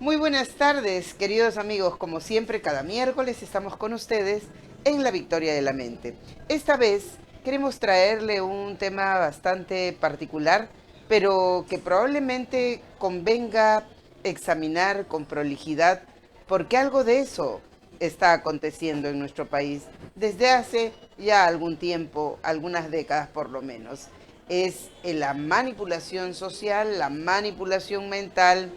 Muy buenas tardes, queridos amigos. Como siempre, cada miércoles estamos con ustedes en La Victoria de la Mente. Esta vez queremos traerle un tema bastante particular, pero que probablemente convenga examinar con prolijidad, porque algo de eso está aconteciendo en nuestro país desde hace ya algún tiempo, algunas décadas por lo menos. Es la manipulación social, la manipulación mental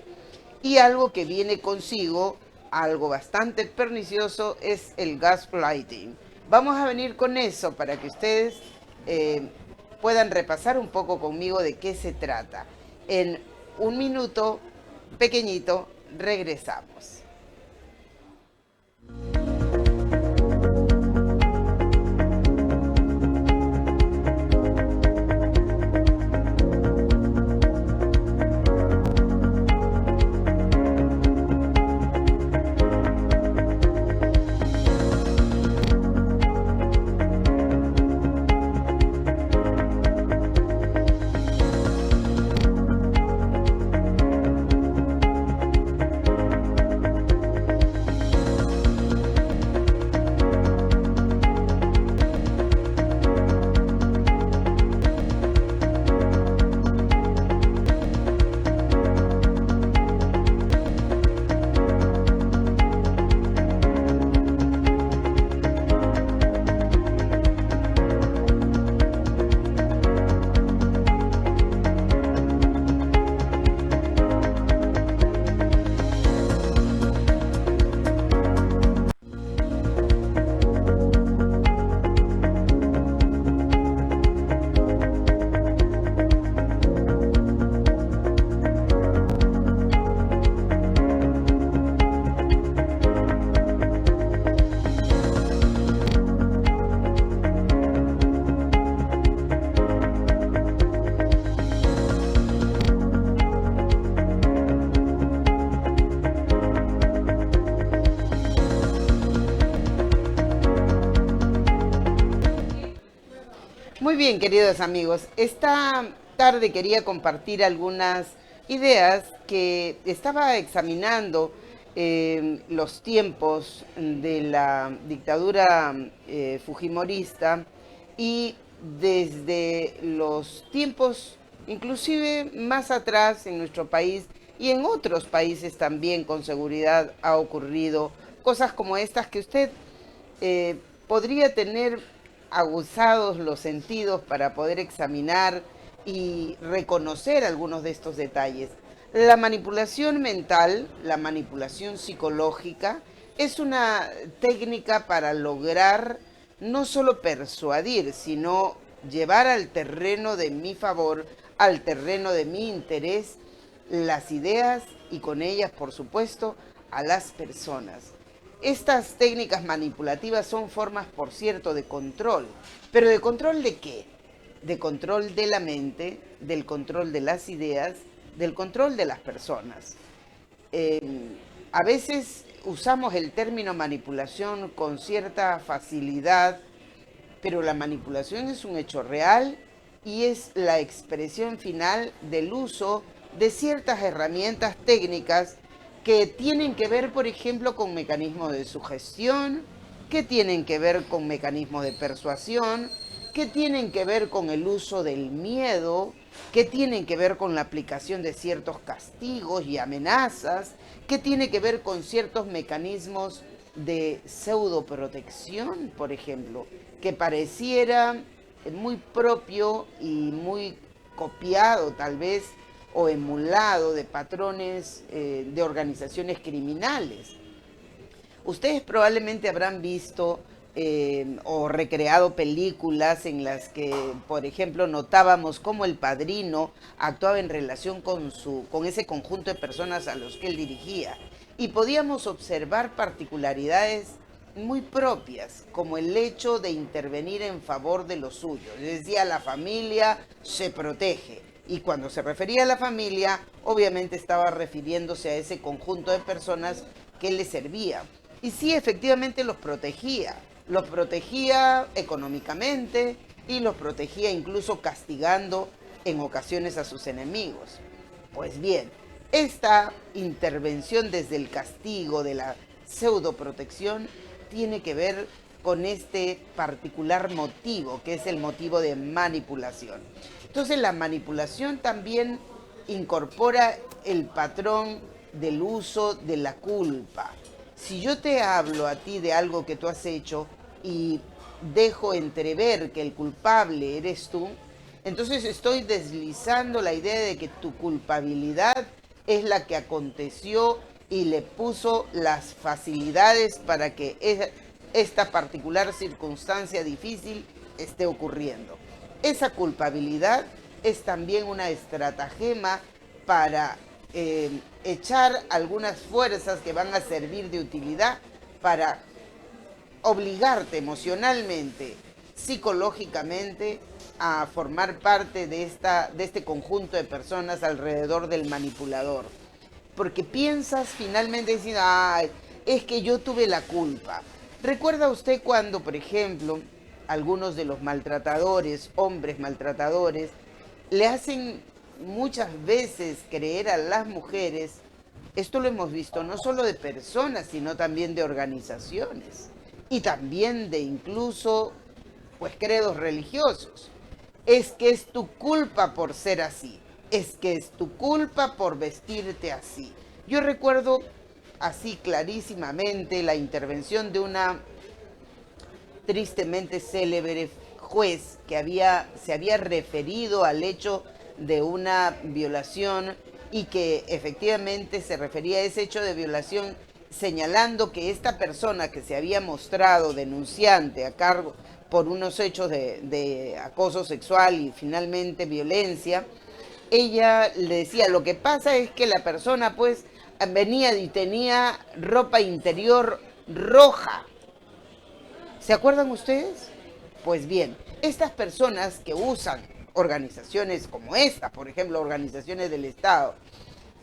y algo que viene consigo, algo bastante pernicioso, es el gaslighting. Vamos a venir con eso para que ustedes eh, puedan repasar un poco conmigo de qué se trata. En un minuto pequeñito regresamos. Muy bien, queridos amigos. Esta tarde quería compartir algunas ideas que estaba examinando los tiempos de la dictadura fujimorista y desde los tiempos inclusive más atrás en nuestro país y en otros países también con seguridad ha ocurrido cosas como estas que usted podría tener aguzados los sentidos para poder examinar y reconocer algunos de estos detalles. La manipulación mental, la manipulación psicológica, es una técnica para lograr no solo persuadir, sino llevar al terreno de mi favor, al terreno de mi interés, las ideas y con ellas, por supuesto, a las personas. Estas técnicas manipulativas son formas, por cierto, de control. ¿Pero de control de qué? De control de la mente, del control de las ideas, del control de las personas. Eh, a veces usamos el término manipulación con cierta facilidad, pero la manipulación es un hecho real y es la expresión final del uso de ciertas herramientas técnicas que tienen que ver, por ejemplo, con mecanismos de sugestión, que tienen que ver con mecanismos de persuasión, que tienen que ver con el uso del miedo, que tienen que ver con la aplicación de ciertos castigos y amenazas, que tiene que ver con ciertos mecanismos de pseudoprotección, por ejemplo, que pareciera muy propio y muy copiado tal vez o emulado de patrones de organizaciones criminales. Ustedes probablemente habrán visto o recreado películas en las que, por ejemplo, notábamos cómo el padrino actuaba en relación con ese conjunto de personas a los que él dirigía. Y podíamos observar particularidades muy propias, como el hecho de intervenir en favor de los suyos. Decía, la familia se protege. Y cuando se refería a la familia, obviamente estaba refiriéndose a ese conjunto de personas que le servía. Y sí, efectivamente los protegía económicamente y los protegía incluso castigando en ocasiones a sus enemigos. Pues bien, Esta intervención desde el castigo, de la pseudoprotección, tiene que ver con este particular motivo, que es el motivo de manipulación. Entonces la manipulación también incorpora el patrón del uso de la culpa. Si yo te hablo a ti de algo que tú has hecho y dejo entrever que el culpable eres tú, entonces estoy deslizando la idea de que tu culpabilidad es la que aconteció y le puso las facilidades para que esta particular circunstancia difícil esté ocurriendo. Esa culpabilidad es también una estratagema para echar algunas fuerzas que van a servir de utilidad para obligarte emocionalmente, psicológicamente, a formar parte de este conjunto de personas alrededor del manipulador. Porque piensas finalmente diciendo, ay, es que yo tuve la culpa. ¿Recuerda usted cuando, por ejemplo, algunos de los maltratadores, hombres maltratadores, le hacen muchas veces creer a las mujeres, esto lo hemos visto no solo de personas, sino también de organizaciones y también de incluso, pues, credos religiosos? Es que es tu culpa por ser así, es que es tu culpa por vestirte así. Yo recuerdo así clarísimamente la intervención de una tristemente célebre juez que se había referido al hecho de una violación y que efectivamente se refería a ese hecho de violación señalando que esta persona que se había mostrado denunciante a cargo por unos hechos de acoso sexual y finalmente violencia, ella le decía, lo que pasa es que la persona pues venía y tenía ropa interior roja. ¿Se acuerdan ustedes? Pues bien, estas personas que usan organizaciones como esta, por ejemplo, organizaciones del Estado,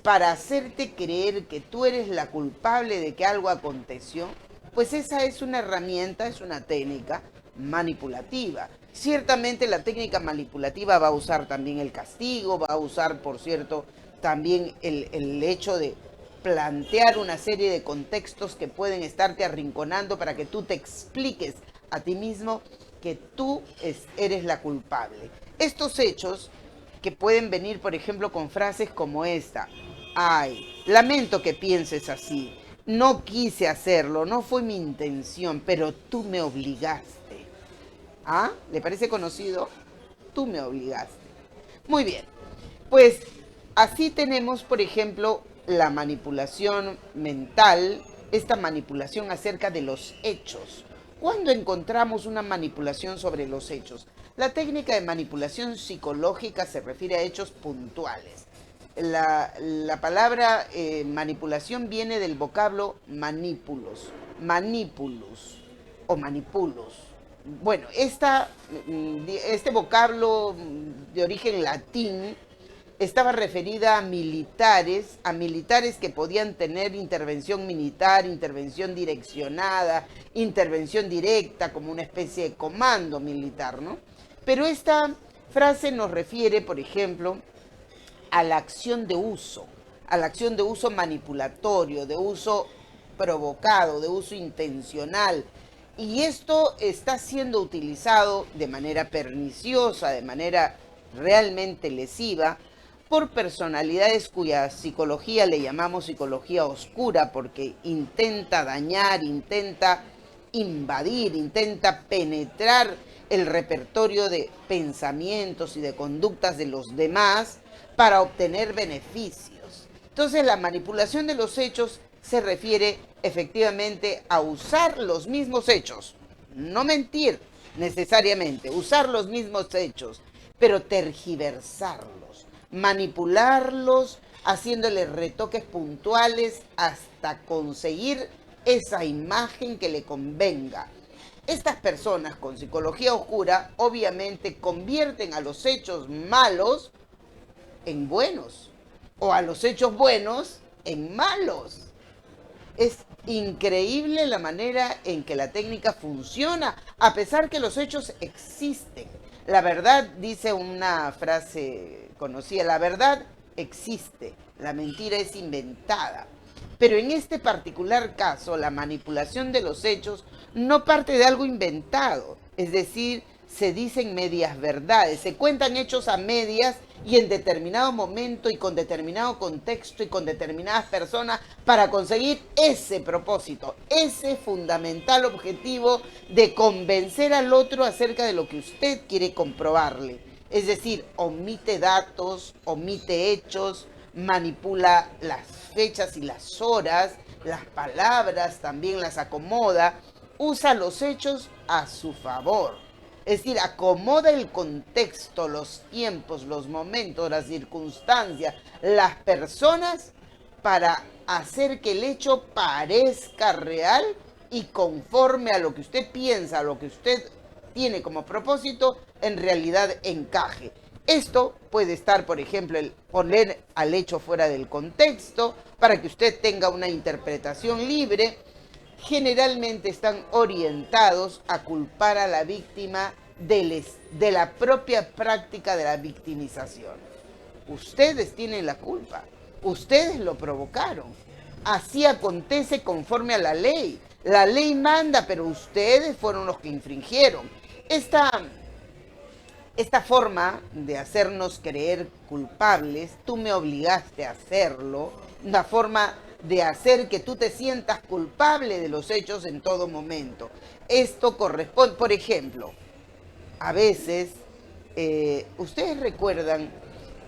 para hacerte creer que tú eres la culpable de que algo aconteció, pues esa es una herramienta, es una técnica manipulativa. Ciertamente la técnica manipulativa va a usar también el castigo, va a usar, por cierto, también el hecho de plantear una serie de contextos que pueden estarte arrinconando para que tú te expliques a ti mismo que tú eres la culpable. Estos hechos que pueden venir, por ejemplo, con frases como esta: ay, lamento que pienses así, no quise hacerlo, no fue mi intención, pero tú me obligaste. ¿Ah? ¿Le parece conocido? Tú me obligaste. Muy bien, pues así tenemos, por ejemplo, la manipulación mental, esta manipulación acerca de los hechos. ¿Cuándo encontramos una manipulación sobre los hechos? La técnica de manipulación psicológica se refiere a hechos puntuales. La palabra manipulación viene del vocablo manipulos, manipulus o manipulos. Bueno, este vocablo de origen latín estaba referida a militares que podían tener intervención militar, intervención direccionada, intervención directa, como una especie de comando militar, ¿no? Pero esta frase nos refiere, por ejemplo, a la acción de uso manipulatorio, de uso provocado, de uso intencional. Y esto está siendo utilizado de manera perniciosa, de manera realmente lesiva, por personalidades cuya psicología le llamamos psicología oscura, porque intenta dañar, intenta invadir, intenta penetrar el repertorio de pensamientos y de conductas de los demás para obtener beneficios. Entonces, la manipulación de los hechos se refiere efectivamente a usar los mismos hechos, no mentir necesariamente, usar los mismos hechos, pero tergiversarlos, manipularlos, haciéndole retoques puntuales hasta conseguir esa imagen que le convenga. Estas personas con psicología oscura obviamente convierten a los hechos malos en buenos o a los hechos buenos en malos. Es increíble la manera en que la técnica funciona, a pesar que los hechos existen. La verdad, dice una frase conocida, la verdad existe, la mentira es inventada. Pero en este particular caso, la manipulación de los hechos no parte de algo inventado, es decir, se dicen medias verdades, se cuentan hechos a medias y en determinado momento y con determinado contexto y con determinadas personas para conseguir ese propósito, ese fundamental objetivo de convencer al otro acerca de lo que usted quiere comprobarle. Es decir, omite datos, omite hechos, manipula las fechas y las horas, las palabras también las acomoda, usa los hechos a su favor. Es decir, acomoda el contexto, los tiempos, los momentos, las circunstancias, las personas para hacer que el hecho parezca real y conforme a lo que usted piensa, a lo que usted tiene como propósito, en realidad encaje. Esto puede estar, por ejemplo, el poner al hecho fuera del contexto para que usted tenga una interpretación libre. Generalmente están orientados a culpar a la víctima de la propia práctica de la victimización. Ustedes tienen la culpa, ustedes lo provocaron. Así acontece conforme a la ley. La ley manda, pero ustedes fueron los que infringieron. Esta forma de hacernos creer culpables, tú me obligaste a hacerlo, una forma de hacer que tú te sientas culpable de los hechos en todo momento. Esto corresponde, por ejemplo, a veces, ustedes recuerdan,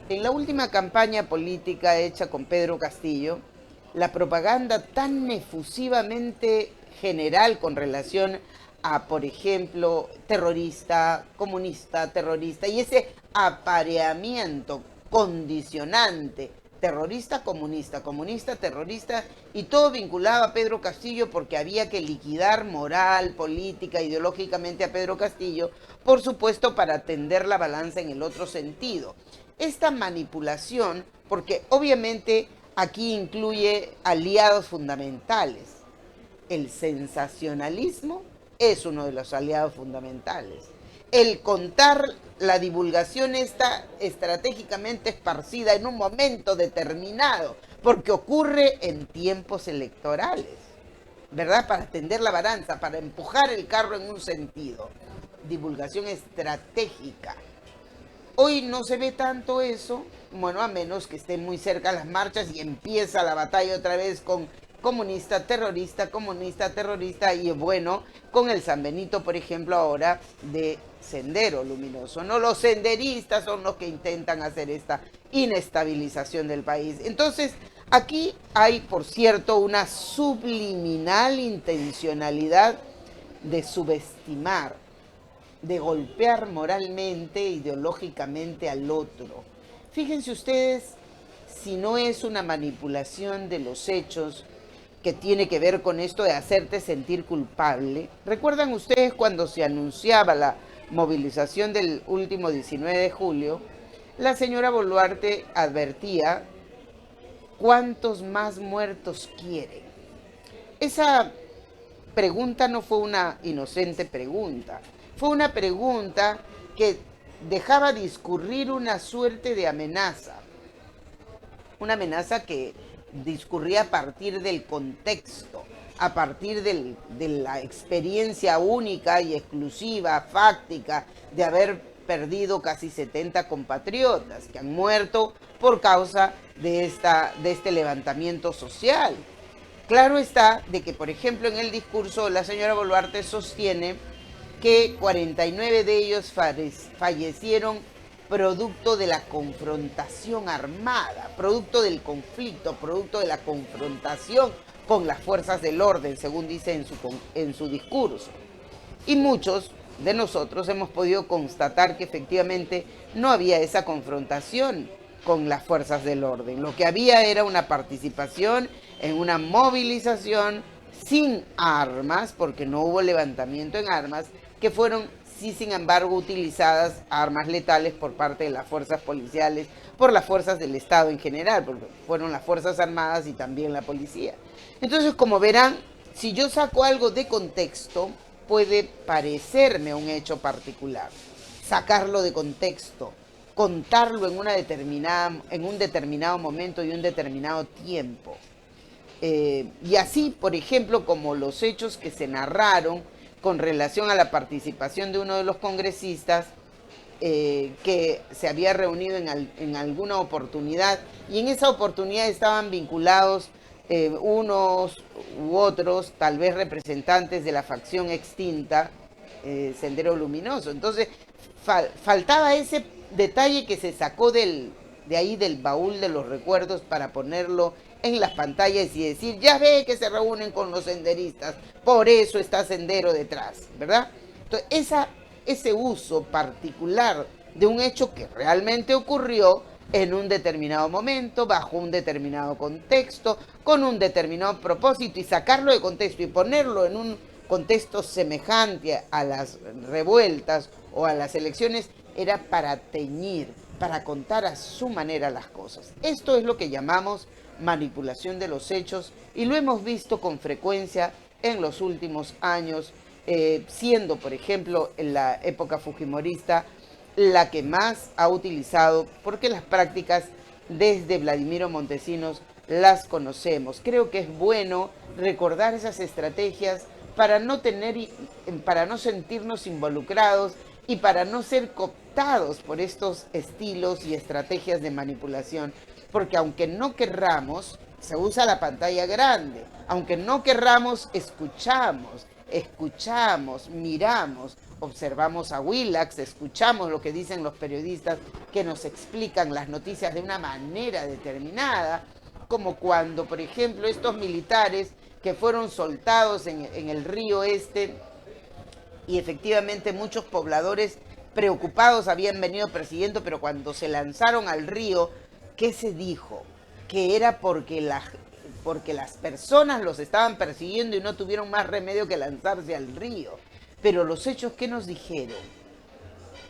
en la última campaña política hecha con Pedro Castillo, la propaganda tan efusivamente general con relación a, por ejemplo, terrorista, comunista, terrorista, y ese apareamiento condicionante, terrorista, comunista, comunista, terrorista, y todo vinculado a Pedro Castillo porque había que liquidar moral, política, ideológicamente a Pedro Castillo, por supuesto para tender la balanza en el otro sentido. Esta manipulación, porque obviamente aquí incluye aliados fundamentales, el sensacionalismo es uno de los aliados fundamentales. El contar la divulgación está estratégicamente esparcida en un momento determinado, porque ocurre en tiempos electorales, ¿verdad? Para tender la balanza, para empujar el carro en un sentido. Divulgación estratégica. Hoy no se ve tanto eso, bueno, a menos que estén muy cerca las marchas y empieza la batalla otra vez con comunista, terrorista, y bueno, con el San Benito, por ejemplo, ahora de Sendero Luminoso, ¿no? Los senderistas son los que intentan hacer esta inestabilización del país. Entonces, aquí hay, por cierto, una subliminal intencionalidad de subestimar, de golpear moralmente, ideológicamente al otro. Fíjense ustedes si no es una manipulación de los hechos que tiene que ver con esto de hacerte sentir culpable. ¿Recuerdan ustedes cuando se anunciaba la movilización del último 19 de julio? La señora Boluarte advertía: ¿cuántos más muertos quieren? Esa pregunta no fue una inocente pregunta, fue una pregunta que dejaba discurrir una suerte de amenaza, una amenaza que discurría a partir del contexto, a partir de la experiencia única y exclusiva, fáctica, de haber perdido casi 70 compatriotas que han muerto por causa de este levantamiento social. Claro está de que, por ejemplo, en el discurso la señora Boluarte sostiene que 49 de ellos fallecieron producto de la confrontación armada, producto del conflicto, producto de la confrontación con las fuerzas del orden, según dice en su discurso. Y muchos de nosotros hemos podido constatar que efectivamente no había esa confrontación con las fuerzas del orden. Lo que había era una participación en una movilización sin armas, porque no hubo levantamiento en armas, que fueron, sí, sin embargo, utilizadas armas letales por parte de las fuerzas policiales, por las fuerzas del Estado en general, porque fueron las Fuerzas Armadas y también la policía. Entonces, como verán, si yo saco algo de contexto, puede parecerme un hecho particular. Sacarlo de contexto contarlo en un determinado momento y un determinado tiempo. Y así, por ejemplo, como los hechos que se narraron con relación a la participación de uno de los congresistas que se había reunido en alguna oportunidad, y en esa oportunidad estaban vinculados unos u otros, tal vez representantes de la facción extinta, Sendero Luminoso. Entonces, faltaba ese detalle que se sacó de ahí del baúl de los recuerdos para ponerlo en las pantallas y decir, ya ve que se reúnen con los senderistas, por eso está Sendero detrás, ¿verdad? Entonces, ese uso particular de un hecho que realmente ocurrió en un determinado momento, bajo un determinado contexto, con un determinado propósito, y sacarlo de contexto y ponerlo en un contexto semejante a las revueltas o a las elecciones, era para teñir, para contar a su manera las cosas. Esto es lo que llamamos manipulación de los hechos, y lo hemos visto con frecuencia en los últimos años, siendo, por ejemplo, en la época fujimorista, la que más ha utilizado, porque las prácticas desde Vladimiro Montesinos las conocemos. Creo que es bueno recordar esas estrategias para no sentirnos involucrados y para no ser cooptados por estos estilos y estrategias de manipulación, porque aunque no querramos, se usa la pantalla grande, aunque no querramos, escuchamos, miramos, observamos a Willax, escuchamos lo que dicen los periodistas que nos explican las noticias de una manera determinada, como cuando, por ejemplo, estos militares que fueron soltados en el río Este, y efectivamente muchos pobladores preocupados habían venido persiguiendo, pero cuando se lanzaron al río, ¿qué se dijo? Que era porque las personas los estaban persiguiendo y no tuvieron más remedio que lanzarse al río. Pero los hechos, ¿qué nos dijeron?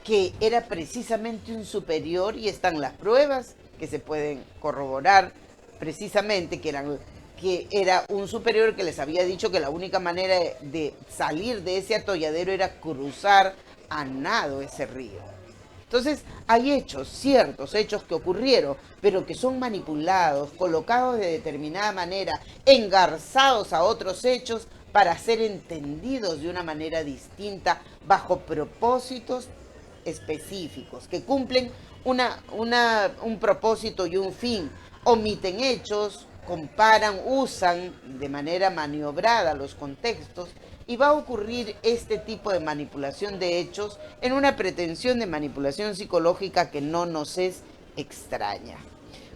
Que era precisamente un superior, y están las pruebas que se pueden corroborar, precisamente que era un superior que les había dicho que la única manera de salir de ese atolladero era cruzar a nado ese río. Entonces, hay hechos, ciertos hechos que ocurrieron, pero que son manipulados, colocados de determinada manera, engarzados a otros hechos para ser entendidos de una manera distinta, bajo propósitos específicos, que cumplen un propósito y un fin. Omiten hechos, comparan, usan de manera maniobrada los contextos, y va a ocurrir este tipo de manipulación de hechos en una pretensión de manipulación psicológica que no nos es extraña.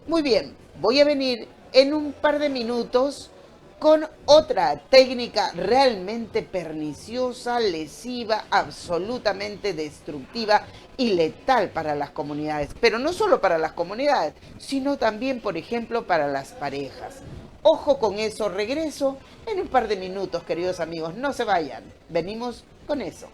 Muy bien, voy a venir en un par de minutos con otra técnica realmente perniciosa, lesiva, absolutamente destructiva y letal para las comunidades. Pero no solo para las comunidades, sino también, por ejemplo, para las parejas. Ojo con eso, regreso en un par de minutos, queridos amigos, no se vayan, venimos con eso.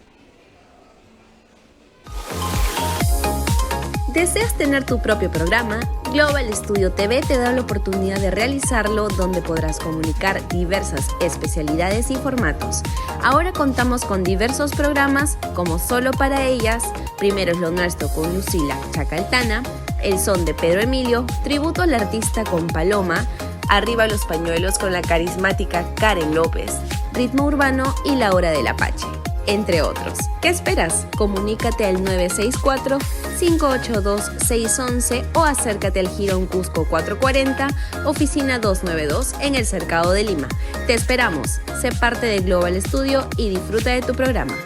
¿Deseas tener tu propio programa? Global Studio TV te da la oportunidad de realizarlo, donde podrás comunicar diversas especialidades y formatos. Ahora contamos con diversos programas como Solo para Ellas, Primero es lo Nuestro con Lucila Chacaltana, El Son de Pedro Emilio, Tributo al Artista con Paloma, Arriba los Pañuelos con la carismática Karen López, Ritmo Urbano y La Hora del Apache, entre otros. ¿Qué esperas? Comunícate al 964-582-611 o acércate al Jirón Cusco 440, oficina 292 en el Cercado de Lima. Te esperamos. Sé parte de Global Studio y disfruta de tu programa.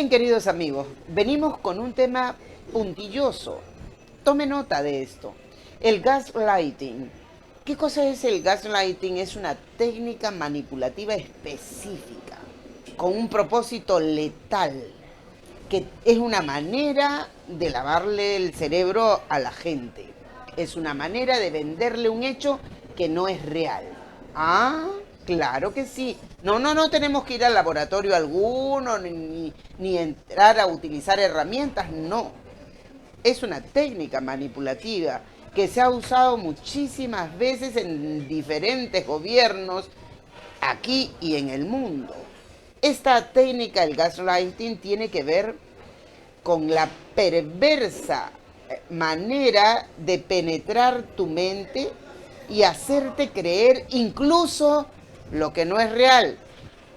Bien, queridos amigos, venimos con un tema puntilloso. Tome nota de esto. El gaslighting. ¿Qué cosa es el gaslighting? Es una técnica manipulativa específica, con un propósito letal, que es una manera de lavarle el cerebro a la gente. Es una manera de venderle un hecho que no es real. Ah, claro que sí. No tenemos que ir al laboratorio alguno, ni entrar a utilizar herramientas, no. Es una técnica manipulativa que se ha usado muchísimas veces en diferentes gobiernos aquí y en el mundo. Esta técnica, el gaslighting, tiene que ver con la perversa manera de penetrar tu mente y hacerte creer incluso lo que no es real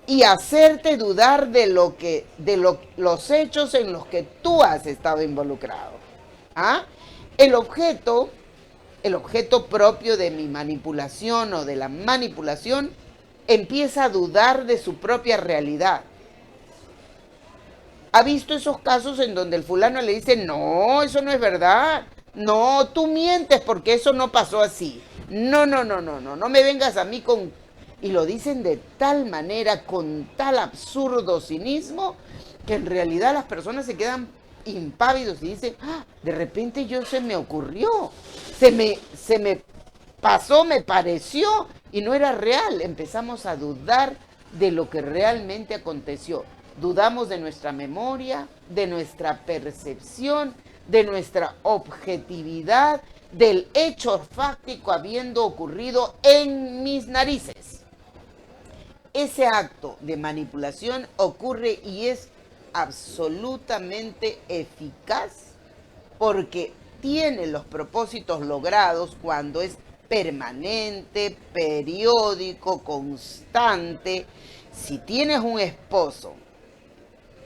y hacerte dudar de los hechos en los que tú has estado involucrado. ¿Ah? El objeto propio de mi manipulación o de la manipulación empieza a dudar de su propia realidad. ¿Ha visto esos casos en donde el fulano le dice, no, eso no es verdad? No, tú mientes porque eso no pasó así. No me vengas a mí con... Y lo dicen de tal manera, con tal absurdo cinismo, que en realidad las personas se quedan impávidos y dicen, ¡ah! De repente se me ocurrió, se me pasó, me pareció y no era real. Empezamos a dudar de lo que realmente aconteció. Dudamos de nuestra memoria, de nuestra percepción, de nuestra objetividad, del hecho fáctico habiendo ocurrido en mis narices. Ese acto de manipulación ocurre y es absolutamente eficaz porque tiene los propósitos logrados cuando es permanente, periódico, constante. Si tienes un esposo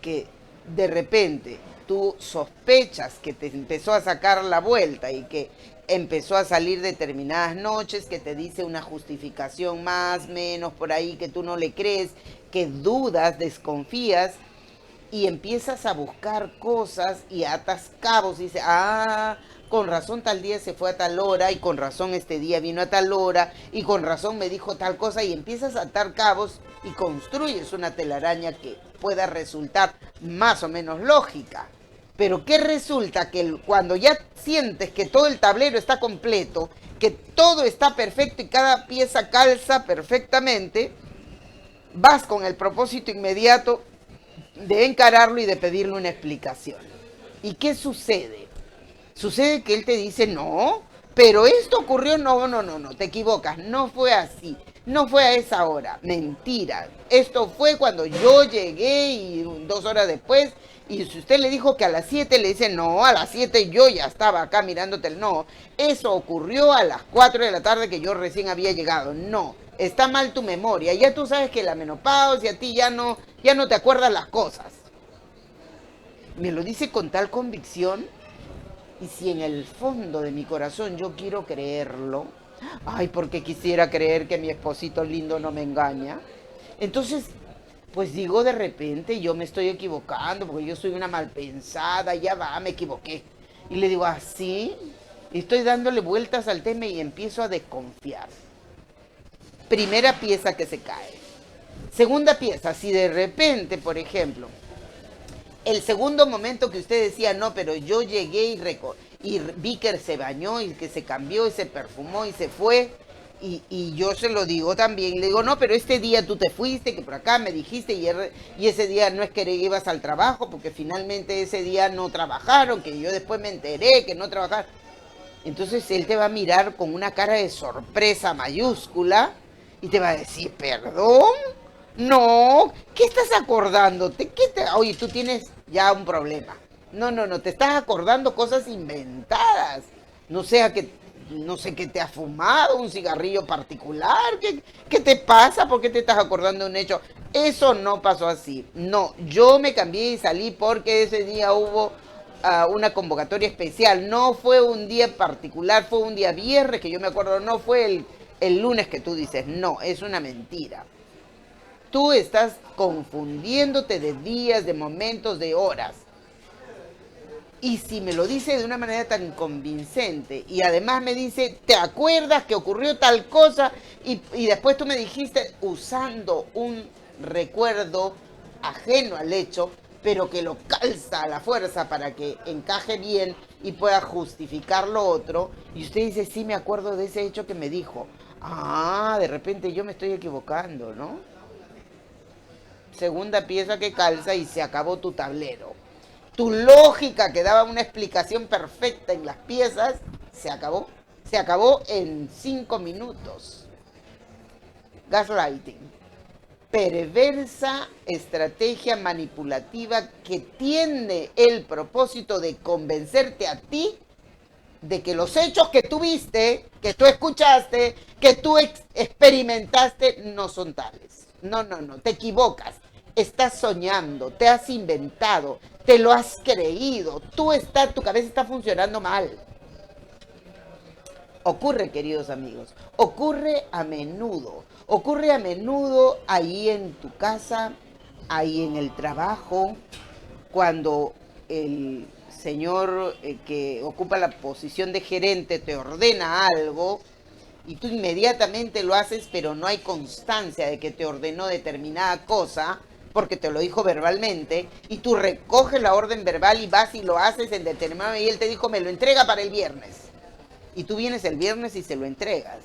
que de repente tú sospechas que te empezó a sacar la vuelta y que empezó a salir determinadas noches, que te dice una justificación más, menos, por ahí, que tú no le crees, que dudas, desconfías, y empiezas a buscar cosas y atas cabos y dices, con razón tal día se fue a tal hora y con razón este día vino a tal hora y con razón me dijo tal cosa, y empiezas a atar cabos y construyes una telaraña que pueda resultar más o menos lógica. Pero ¿qué resulta? Que cuando ya sientes que todo el tablero está completo, que todo está perfecto y cada pieza calza perfectamente, vas con el propósito inmediato de encararlo y de pedirle una explicación. ¿Y qué sucede? Sucede que él te dice, no, pero esto ocurrió, no, te equivocas, no fue así, no fue a esa hora, mentira. Esto fue cuando yo llegué y 2 horas después, y si usted le dijo que a las 7, le dice, no, a las 7 yo ya estaba acá mirándote el no. Eso ocurrió a las 4 de la tarde que yo recién había llegado, no. Está mal tu memoria, ya tú sabes que la menopausia, a ti ya no te acuerdas las cosas. Me lo dice con tal convicción, y si en el fondo de mi corazón yo quiero creerlo, porque quisiera creer que mi esposito lindo no me engaña, entonces, pues digo, de repente yo me estoy equivocando, porque yo soy una malpensada, ya va, me equivoqué. Y le digo, así, estoy dándole vueltas al tema y empiezo a desconfiar. Primera pieza que se cae. Segunda pieza, si de repente, por ejemplo, el segundo momento que usted decía, no, pero yo llegué y vi que se bañó y que se cambió y se perfumó y se fue, y yo se lo digo también, le digo, no, pero este día tú te fuiste, que por acá me dijiste, y ese día no es que ibas al trabajo, porque finalmente ese día no trabajaron, que yo después me enteré que no trabajaron. Entonces él te va a mirar con una cara de sorpresa mayúscula y te va a decir, ¿perdón? No, ¿qué estás acordándote? Oye, tú tienes ya un problema. No, te estás acordando cosas inventadas. No sé qué te ha fumado, un cigarrillo particular. ¿Qué te pasa? ¿Por qué te estás acordando de un hecho? Eso no pasó así. No, yo me cambié y salí porque ese día hubo una convocatoria especial. No fue un día particular, fue un día viernes que yo me acuerdo. No fue el lunes que tú dices. No, es una mentira. Tú estás confundiéndote de días, de momentos, de horas. Y si me lo dice de una manera tan convincente y además me dice, ¿te acuerdas que ocurrió tal cosa? Y después tú me dijiste usando un recuerdo ajeno al hecho, pero que lo calza a la fuerza para que encaje bien y pueda justificar lo otro. Y usted dice, sí, me acuerdo de ese hecho que me dijo. Ah, de repente yo me estoy equivocando, ¿no? Segunda pieza que calza y se acabó tu tablero. Tu lógica que daba una explicación perfecta en las piezas, se acabó. Se acabó en 5 minutos. Gaslighting. Perversa estrategia manipulativa que tiene el propósito de convencerte a ti de que los hechos que tú viste, que tú escuchaste, que tú experimentaste, no son tales. No, te equivocas. Estás soñando, te has inventado, te lo has creído, tu cabeza está funcionando mal. Ocurre, queridos amigos, ocurre a menudo ahí en tu casa, ahí en el trabajo, cuando el señor que ocupa la posición de gerente te ordena algo y tú inmediatamente lo haces, pero no hay constancia de que te ordenó determinada cosa, porque te lo dijo verbalmente, y tú recoges la orden verbal y vas y lo haces en determinado, y él te dijo, me lo entrega para el viernes. Y tú vienes el viernes y se lo entregas.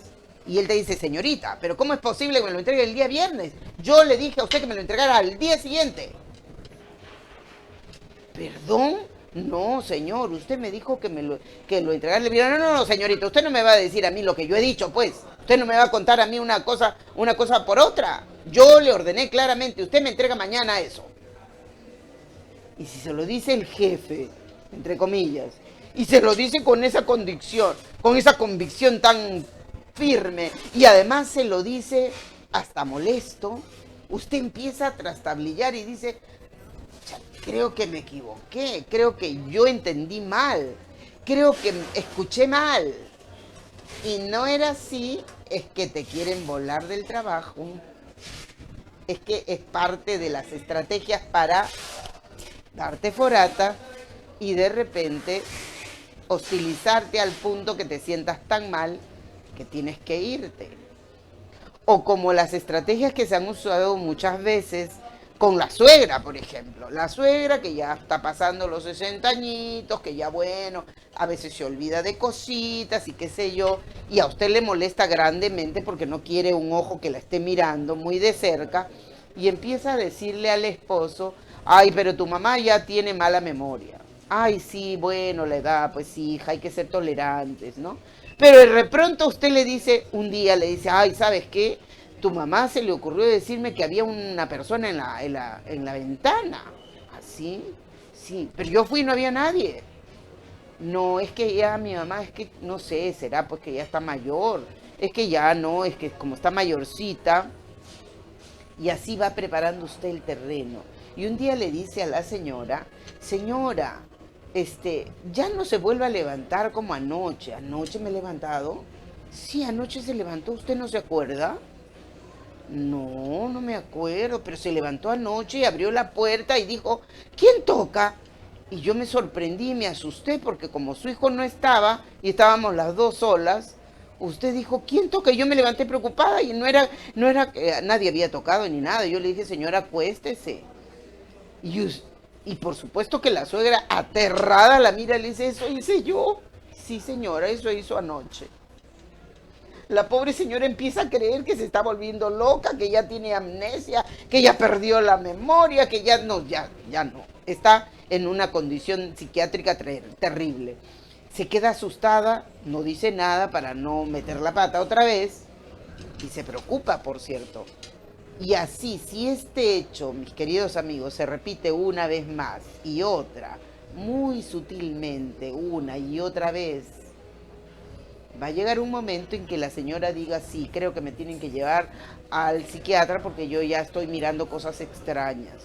Y él te dice, señorita, pero ¿cómo es posible que me lo entregue el día viernes? Yo le dije a usted que me lo entregara al día siguiente. ¿Perdón? No, señor, usted me dijo que lo entregara el viernes. No, señorita, usted no me va a decir a mí lo que yo he dicho, pues. Usted no me va a contar a mí una cosa por otra. Yo le ordené claramente, usted me entrega mañana eso. Y si se lo dice el jefe, entre comillas, y se lo dice con esa convicción tan firme, y además se lo dice hasta molesto, usted empieza a trastabillar y dice, creo que me equivoqué, creo que yo entendí mal, creo que escuché mal. Y no era así, es que te quieren volar del trabajo. Es que es parte de las estrategias para darte forata y de repente hostilizarte al punto que te sientas tan mal que tienes que irte. O como las estrategias que se han usado muchas veces con la suegra, por ejemplo. La suegra que ya está pasando los 60 añitos, que ya bueno, a veces se olvida de cositas y qué sé yo, y a usted le molesta grandemente porque no quiere un ojo que la esté mirando muy de cerca, y empieza a decirle al esposo, ay, pero tu mamá ya tiene mala memoria. Ay, sí, bueno, la edad, pues sí, hija, hay que ser tolerantes, ¿no? Pero de pronto usted le dice, un día le dice, ay, ¿sabes qué? Tu mamá se le ocurrió decirme que había una persona en la ventana. ¿Así? Sí, pero yo fui y no había nadie. No, es que ya mi mamá, es que no sé, será pues que ya está mayor. Es que ya no, es que como está mayorcita. Y así va preparando usted el terreno. Y un día le dice a la señora, señora, ya no se vuelva a levantar como anoche. ¿Anoche me he levantado? Sí, anoche se levantó, ¿usted no se acuerda? No, no me acuerdo, pero se levantó anoche y abrió la puerta y dijo, ¿quién toca? Y yo me sorprendí y me asusté porque como su hijo no estaba y estábamos las dos solas, usted dijo, ¿quién toca? Y yo me levanté preocupada y no era nadie había tocado ni nada. Yo le dije, señora, acuéstese. Y por supuesto que la suegra, aterrada, la mira y le dice, ¿eso hice yo? Sí, señora, eso hizo anoche. La pobre señora empieza a creer que se está volviendo loca, que ya tiene amnesia, que ya perdió la memoria, que ya no. Está en una condición psiquiátrica terrible. Se queda asustada, no dice nada para no meter la pata otra vez y se preocupa, por cierto. Y así, si este hecho, mis queridos amigos, se repite una vez más y otra, muy sutilmente, una y otra vez, va a llegar un momento en que la señora diga, sí, creo que me tienen que llevar al psiquiatra porque yo ya estoy mirando cosas extrañas.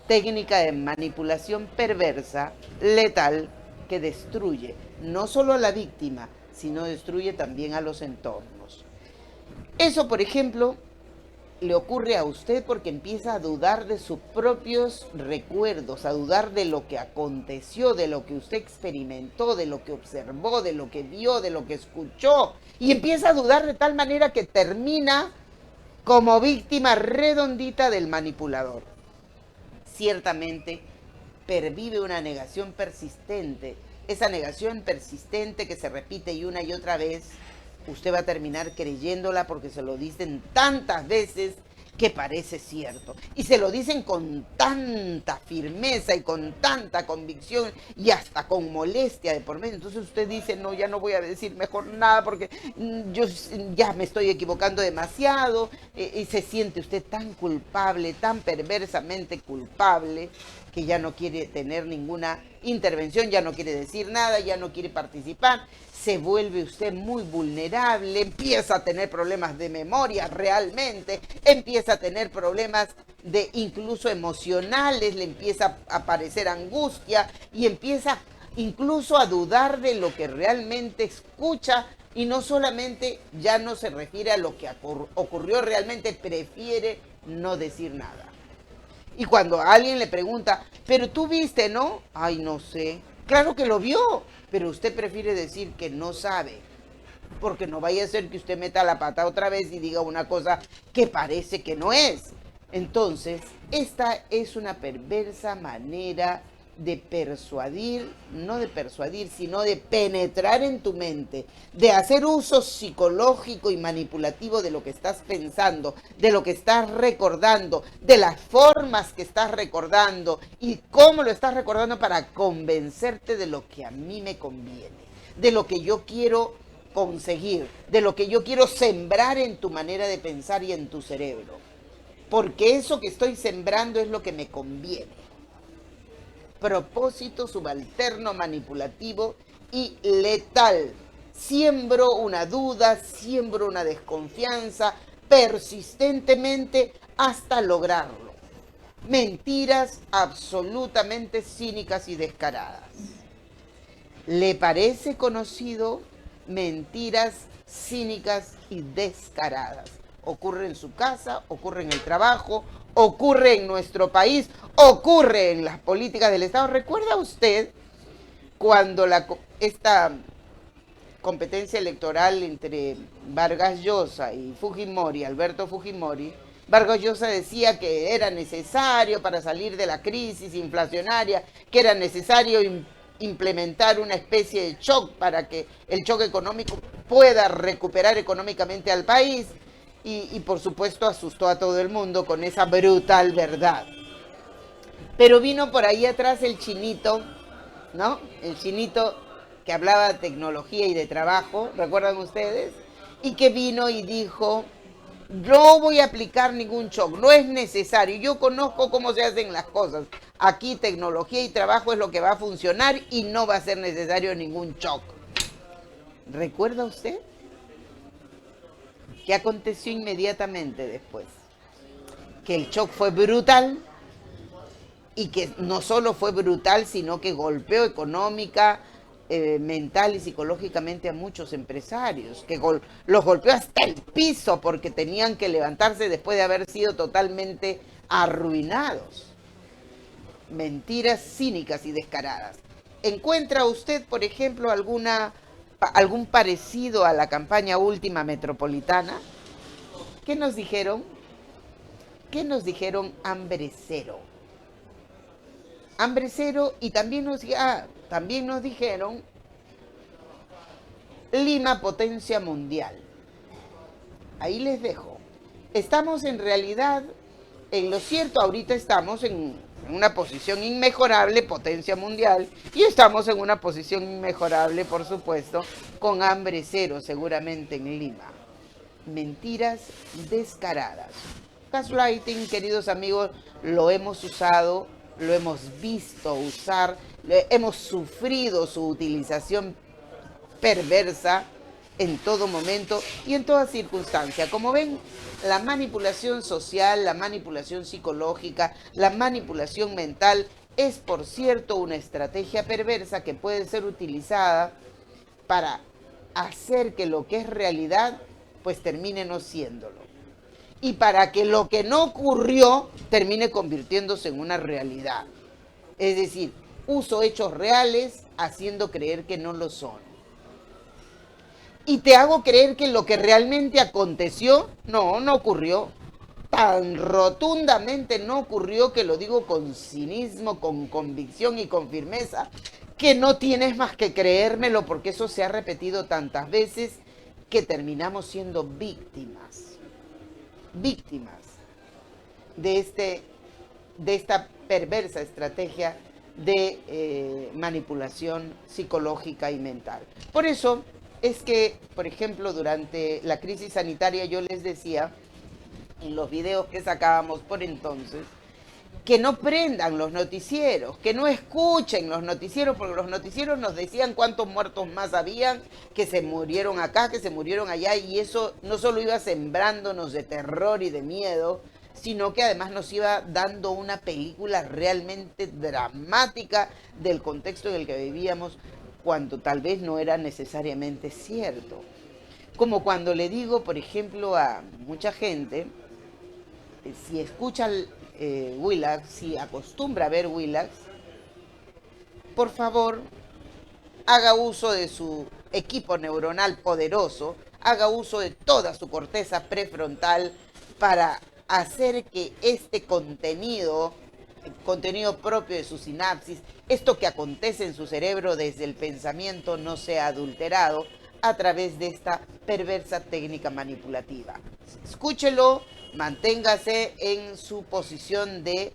Técnica de manipulación perversa, letal, que destruye no solo a la víctima, sino destruye también a los entornos. Eso, por ejemplo, le ocurre a usted porque empieza a dudar de sus propios recuerdos, a dudar de lo que aconteció, de lo que usted experimentó, de lo que observó, de lo que vio, de lo que escuchó, y empieza a dudar de tal manera que termina como víctima redondita del manipulador. Ciertamente, pervive una negación persistente. Esa negación persistente que se repite y otra vez, usted va a terminar creyéndola porque se lo dicen tantas veces que parece cierto. Y se lo dicen con tanta firmeza y con tanta convicción y hasta con molestia de por medio. Entonces usted dice, no, ya no voy a decir mejor nada porque yo ya me estoy equivocando demasiado. Y se siente usted tan culpable, tan perversamente culpable, que ya no quiere tener ninguna intervención, ya no quiere decir nada, ya no quiere participar. Se vuelve usted muy vulnerable, empieza a tener problemas de memoria realmente, empieza a tener problemas de incluso emocionales, le empieza a aparecer angustia y empieza incluso a dudar de lo que realmente escucha, y no solamente ya no se refiere a lo que ocurrió realmente, prefiere no decir nada. Y cuando alguien le pregunta, pero tú viste, ¿no? Ay, no sé. Claro que lo vio, pero usted prefiere decir que no sabe, porque no vaya a ser que usted meta la pata otra vez y diga una cosa que parece que no es. Entonces, esta es una perversa manera de persuadir, no de persuadir, sino de penetrar en tu mente, de hacer uso psicológico y manipulativo de lo que estás pensando, de lo que estás recordando, de las formas que estás recordando y cómo lo estás recordando para convencerte de lo que a mí me conviene, de lo que yo quiero conseguir, de lo que yo quiero sembrar en tu manera de pensar y en tu cerebro, porque eso que estoy sembrando es lo que me conviene. Propósito subalterno, manipulativo y letal. Siembro una duda, siembro una desconfianza persistentemente hasta lograrlo. Mentiras absolutamente cínicas y descaradas. ¿Le parece conocido? Mentiras cínicas y descaradas. Ocurre en su casa, ocurre en el trabajo, ocurre en nuestro país, ocurre en las políticas del Estado. ¿Recuerda usted cuando esta competencia electoral entre Vargas Llosa y Fujimori, Alberto Fujimori, Vargas Llosa decía que era necesario para salir de la crisis inflacionaria, que era necesario implementar una especie de shock para que el shock económico pueda recuperar económicamente al país? Y por supuesto asustó a todo el mundo con esa brutal verdad. Pero vino por ahí atrás el chinito, ¿no? El chinito que hablaba de tecnología y de trabajo, ¿recuerdan ustedes? Y que vino y dijo, no voy a aplicar ningún shock, no es necesario, yo conozco cómo se hacen las cosas. Aquí tecnología y trabajo es lo que va a funcionar y no va a ser necesario ningún shock. ¿Recuerda usted? ¿Qué aconteció inmediatamente después? Que el shock fue brutal y que no solo fue brutal, sino que golpeó económica, mental y psicológicamente a muchos empresarios, que los golpeó hasta el piso porque tenían que levantarse después de haber sido totalmente arruinados. Mentiras cínicas y descaradas. ¿Encuentra usted, por ejemplo, algún parecido a la campaña última metropolitana? ¿Qué nos dijeron? ¿Qué nos dijeron? Hambre cero. Hambre cero, y también nos dijeron Lima potencia mundial. Ahí les dejo. Estamos en realidad, en lo cierto, ahorita estamos en una posición inmejorable, potencia mundial, y estamos en una posición inmejorable, por supuesto, con hambre cero seguramente en Lima. Mentiras descaradas. Gaslighting, queridos amigos, lo hemos usado, lo hemos visto usar, hemos sufrido su utilización perversa en todo momento y en toda circunstancia. Como ven, la manipulación social, la manipulación psicológica, la manipulación mental es, por cierto, una estrategia perversa que puede ser utilizada para hacer que lo que es realidad pues termine no siéndolo. y para que lo que no ocurrió termine convirtiéndose en una realidad. Es decir, uso hechos reales haciendo creer que no lo son. Y te hago creer que lo que realmente aconteció, no ocurrió. Tan rotundamente no ocurrió, que lo digo con cinismo, con convicción y con firmeza, que no tienes más que creérmelo, porque eso se ha repetido tantas veces que terminamos siendo víctimas de esta perversa estrategia de manipulación psicológica y mental. Por eso es que, por ejemplo, durante la crisis sanitaria yo les decía, en los videos que sacábamos por entonces, que no prendan los noticieros, que no escuchen los noticieros, porque los noticieros nos decían cuántos muertos más habían, que se murieron acá, que se murieron allá, y eso no solo iba sembrándonos de terror y de miedo, sino que además nos iba dando una película realmente dramática del contexto en el que vivíamos, cuando tal vez no era necesariamente cierto. Como cuando le digo, por ejemplo, a mucha gente, si escucha Willax, si acostumbra a ver Willax, por favor, haga uso de su equipo neuronal poderoso, haga uso de toda su corteza prefrontal para hacer que este contenido, el contenido propio de su sinapsis, esto que acontece en su cerebro desde el pensamiento, no sea adulterado a través de esta perversa técnica manipulativa. Escúchelo, manténgase en su posición de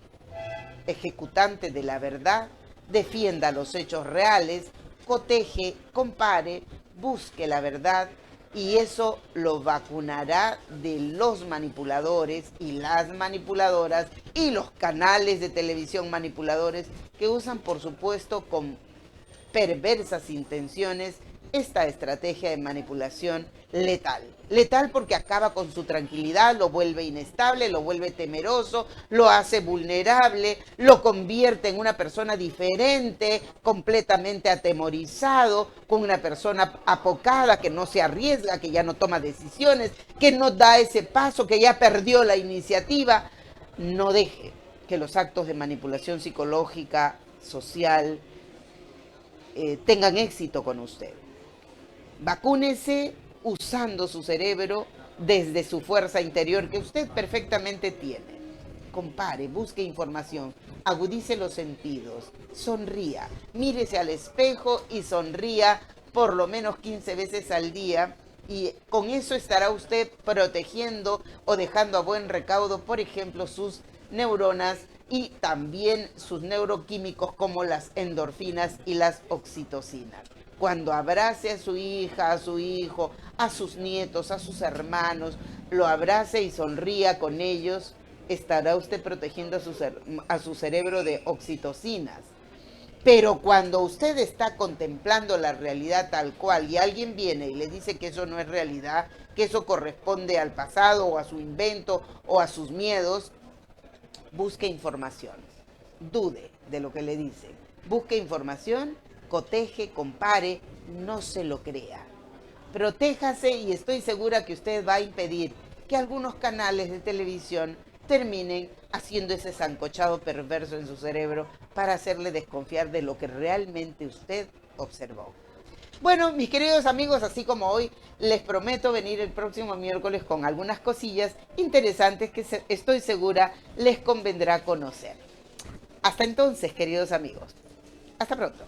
ejecutante de la verdad, defienda los hechos reales, coteje, compare, busque la verdad, y eso lo vacunará de los manipuladores y las manipuladoras y los canales de televisión manipuladores que usan, por supuesto, con perversas intenciones, esta estrategia de manipulación letal. Letal porque acaba con su tranquilidad, lo vuelve inestable, lo vuelve temeroso, lo hace vulnerable, lo convierte en una persona diferente, completamente atemorizado, con una persona apocada que no se arriesga, que ya no toma decisiones, que no da ese paso, que ya perdió la iniciativa. No deje que los actos de manipulación psicológica, social, tengan éxito con usted. Vacúnese usando su cerebro desde su fuerza interior que usted perfectamente tiene. Compare, busque información, agudice los sentidos, sonría, mírese al espejo y sonría por lo menos 15 veces al día, y con eso estará usted protegiendo o dejando a buen recaudo, por ejemplo, sus neuronas y también sus neuroquímicos como las endorfinas y las oxitocinas. Cuando abrace a su hija, a su hijo, a sus nietos, a sus hermanos, lo abrace y sonría con ellos, estará usted protegiendo a su cerebro de oxitocinas. Pero cuando usted está contemplando la realidad tal cual y alguien viene y le dice que eso no es realidad, que eso corresponde al pasado o a su invento o a sus miedos, busque información, dude de lo que le dicen, busque información, coteje, compare, no se lo crea. Protéjase y estoy segura que usted va a impedir que algunos canales de televisión terminen haciendo ese sancochado perverso en su cerebro para hacerle desconfiar de lo que realmente usted observó. Bueno, mis queridos amigos, así como hoy, les prometo venir el próximo miércoles con algunas cosillas interesantes que estoy segura les convendrá conocer. Hasta entonces, queridos amigos. Hasta pronto.